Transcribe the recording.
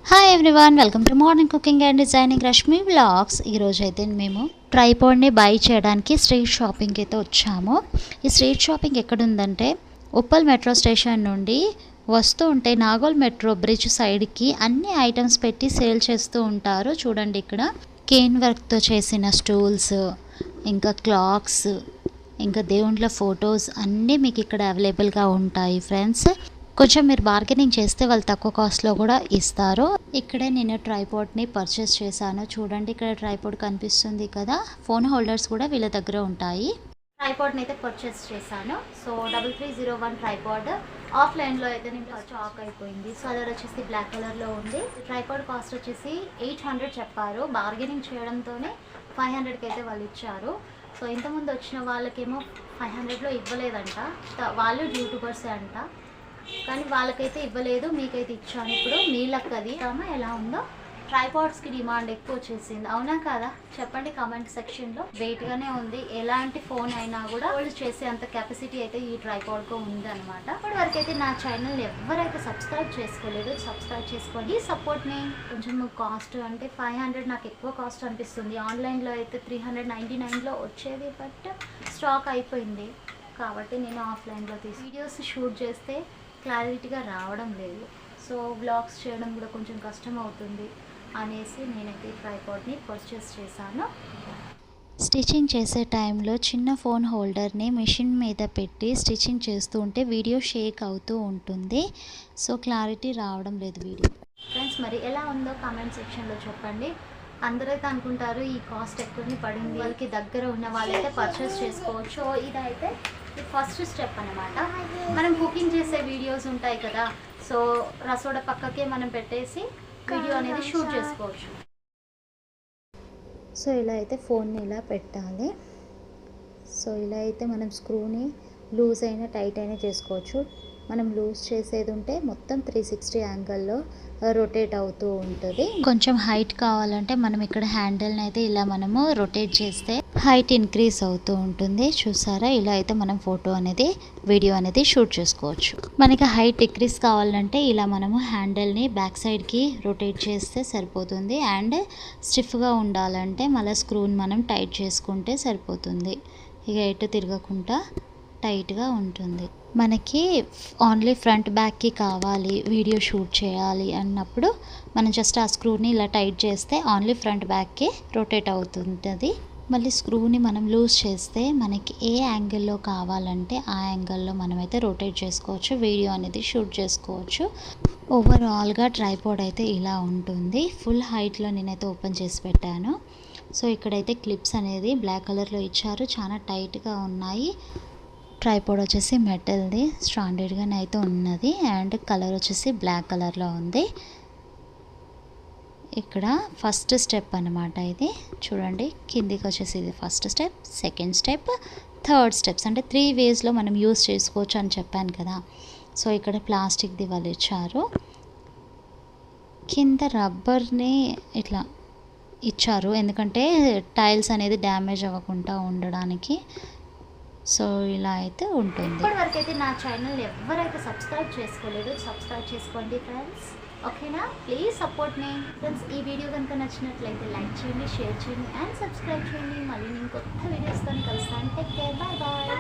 Hi everyone, welcome to morning cooking and designing Rashmi vlogs. ఈరోజు అయితే మేము ట్రైపాడ్ని బై చేయడానికి స్ట్రీట్ షాపింగ్కి అయితే వచ్చాము. ఈ స్ట్రీట్ షాపింగ్ ఎక్కడుందంటే ఉప్పల్ మెట్రో స్టేషన్ నుండి వస్తూ ఉంటే నాగోల్ మెట్రో బ్రిడ్జ్ సైడ్కి అన్ని ఐటమ్స్ పెట్టి సేల్ చేస్తూ ఉంటారు. చూడండి, ఇక్కడ కేన్ వర్క్తో చేసిన స్టూల్స్, ఇంకా క్లాక్స్, ఇంకా దేవుళ్ళ ఫొటోస్ అన్నీ మీకు ఇక్కడ అవైలబుల్గా ఉంటాయి ఫ్రెండ్స్. కొంచెం మీరు బార్గెనింగ్ చేస్తే వాళ్ళు తక్కువ కాస్ట్లో కూడా ఇస్తారు. ఇక్కడే నేను ట్రైపాడ్ని పర్చేస్ చేశాను. చూడండి, ఇక్కడ ట్రైపాడ్ కనిపిస్తుంది కదా, ఫోన్ హోల్డర్స్ కూడా వీళ్ళ దగ్గర ఉంటాయి. ట్రైపాడ్ని అయితే పర్చేస్ చేశాను. సో 3301 ట్రైపాడ్ ఆఫ్లైన్లో అయితే నేను స్టాక్ అయిపోయింది. సో కలర్ వచ్చేసి బ్లాక్ కలర్లో ఉంది. ట్రైపాడ్ కాస్ట్ వచ్చేసి 800 చెప్పారు. బార్గెనింగ్ చేయడంతోనే 500కి అయితే వాళ్ళు ఇచ్చారు. సో ఇంతకుముందు వచ్చిన వాళ్ళకేమో 500లో ఇవ్వలేదంట. వాళ్ళు యూట్యూబర్సే అంట, కానీ వాళ్ళకైతే ఇవ్వలేదు, మీకైతే ఇచ్చాను. ఇప్పుడు మీళ్ళకి అది ఎలా ఉందో. ట్రైపాడ్స్కి డిమాండ్ ఎక్కువ వచ్చేసింది, అవునా కదా? చెప్పండి కామెంట్ సెక్షన్లో. వెయిట్గానే ఉంది, ఎలాంటి ఫోన్ అయినా కూడా హోల్డ్ చేసే అంత కెపాసిటీ అయితే ఈ ట్రైపాడ్కు ఉంది అనమాట. ఇప్పటివరకు అయితే నా ఛానల్ ఎవరైతే సబ్స్క్రైబ్ చేసుకోలేదు, సబ్స్క్రైబ్ చేసుకోండి. ఈ సపోర్ట్ని కొంచెం కాస్ట్ అంటే 500 నాకు ఎక్కువ కాస్ట్ అనిపిస్తుంది. ఆన్లైన్లో అయితే 399లో వచ్చేది, బట్ స్టాక్ అయిపోయింది కాబట్టి నేను ఆఫ్లైన్లో తీసి వీడియోస్ షూట్ చేస్తే క్లారిటీగా రావడం లేదు. సో వ్లాగ్స్ చేయడం కూడా కొంచెం కష్టం అవుతుంది అనేసి నేనైతే ట్రైపాడ్ని పర్చేస్ చేశాను. స్టిచ్చింగ్ చేసే టైంలో చిన్న ఫోన్ హోల్డర్ని మిషన్ మీద పెట్టి స్టిచ్చింగ్ చేస్తూ ఉంటే వీడియో షేక్ అవుతూ ఉంటుంది. సో క్లారిటీ రావడం లేదు వీడియో. ఫ్రెండ్స్, మరి ఎలా ఉందో కామెంట్ సెక్షన్లో చెప్పండి. అందరైతే అనుకుంటారు ఈ కాస్ట్ ఎక్కువని పడింది, వాళ్ళకి దగ్గర ఉన్న వాళ్ళైతే పర్చేస్ చేసుకోవచ్చు. సో ఇదైతే ఫస్ట్ స్టెప్ అనమాట. మనం కుకింగ్ చేసే వీడియోస్ ఉంటాయి కదా, సో రసోడా పక్కకే మనం పెట్టేసి వీడియో అనేది షూట్ చేసుకోవచ్చు. సో ఇలా అయితే ఫోన్ని ఇలా పెట్టాలి. సో ఇలా అయితే మనం స్క్రూని లూజ్ అయినా టైట్ అయినా చేసుకోవచ్చు. మనం లూజ్ చేసేది ఉంటే మొత్తం 360 యాంగిల్లో రొటేట్ అవుతూ ఉంటుంది. కొంచెం హైట్ కావాలంటే మనం ఇక్కడ హ్యాండిల్ని అయితే ఇలా మనము రొటేట్ చేస్తే హైట్ ఇంక్రీజ్ అవుతూ ఉంటుంది. చూసారా, ఇలా అయితే మనం ఫోటో అనేది వీడియో అనేది షూట్ చేసుకోవచ్చు. మనకి హైట్ డిక్రీజ్ కావాలంటే ఇలా మనము హ్యాండిల్ని బ్యాక్ సైడ్కి రొటేట్ చేస్తే సరిపోతుంది. అండ్ స్టిఫ్గా ఉండాలంటే మళ్ళీ స్క్రూని మనం టైట్ చేసుకుంటే సరిపోతుంది. ఇక ఎటు తిరగకుండా టైట్గా ఉంటుంది. మనకి ఓన్లీ ఫ్రంట్ బ్యాక్కి కావాలి వీడియో షూట్ చేయాలి అన్నప్పుడు మనం జస్ట్ ఆ స్క్రూని ఇలా టైట్ చేస్తే ఓన్లీ ఫ్రంట్ బ్యాక్కి రొటేట్ అవుతుంటుంది. మళ్ళీ స్క్రూని మనం లూజ్ చేస్తే మనకి ఏ యాంగిల్లో కావాలంటే ఆ యాంగిల్లో మనమైతే రొటేట్ చేసుకోవచ్చు, వీడియో అనేది షూట్ చేసుకోవచ్చు. ఓవరాల్గా ట్రైపాడ్ అయితే ఇలా ఉంటుంది. ఫుల్ హైట్లో నేనైతే ఓపెన్ చేసి పెట్టాను. సో ఇక్కడైతే క్లిప్స్ అనేది బ్లాక్ కలర్లో ఇచ్చారు, చాలా టైట్గా ఉన్నాయి. ట్రైపాడ్ వచ్చేసి మెటల్ది, స్టాండర్డ్గానే అయితే ఉన్నది. అండ్ కలర్ వచ్చేసి బ్లాక్ కలర్లో ఉంది. ఇక్కడ ఫస్ట్ స్టెప్ అనమాట ఇది. చూడండి, కిందికి వచ్చేసి ఇది first step, second step, third steps. అంటే 3 వేస్లో మనం యూస్ చేసుకోవచ్చు అని చెప్పాను కదా. సో ఇక్కడ ప్లాస్టిక్ది వాళ్ళు ఇచ్చారు, కింద రబ్బర్ని ఇట్లా ఇచ్చారు, ఎందుకంటే టైల్స్ అనేది డ్యామేజ్ అవ్వకుండా ఉండడానికి. సో ఇలా అయితే ఉంటుంది. ఇప్పటివరకు అయితే నా ఛానల్ ఎవరైతే సబ్స్క్రైబ్ చేసుకోలేదు, సబ్స్క్రైబ్ చేసుకోండి ఫ్రెండ్స్, ఓకేనా? Please support me friends. ఈ వీడియో కనుక నచ్చినట్లయితే లైక్ చేయండి, షేర్ చేయండి అండ్ సబ్స్క్రైబ్ చేయండి. మళ్ళీ నేను కొత్త వీడియోస్తో కలుస్తాను. Take care, bye bye.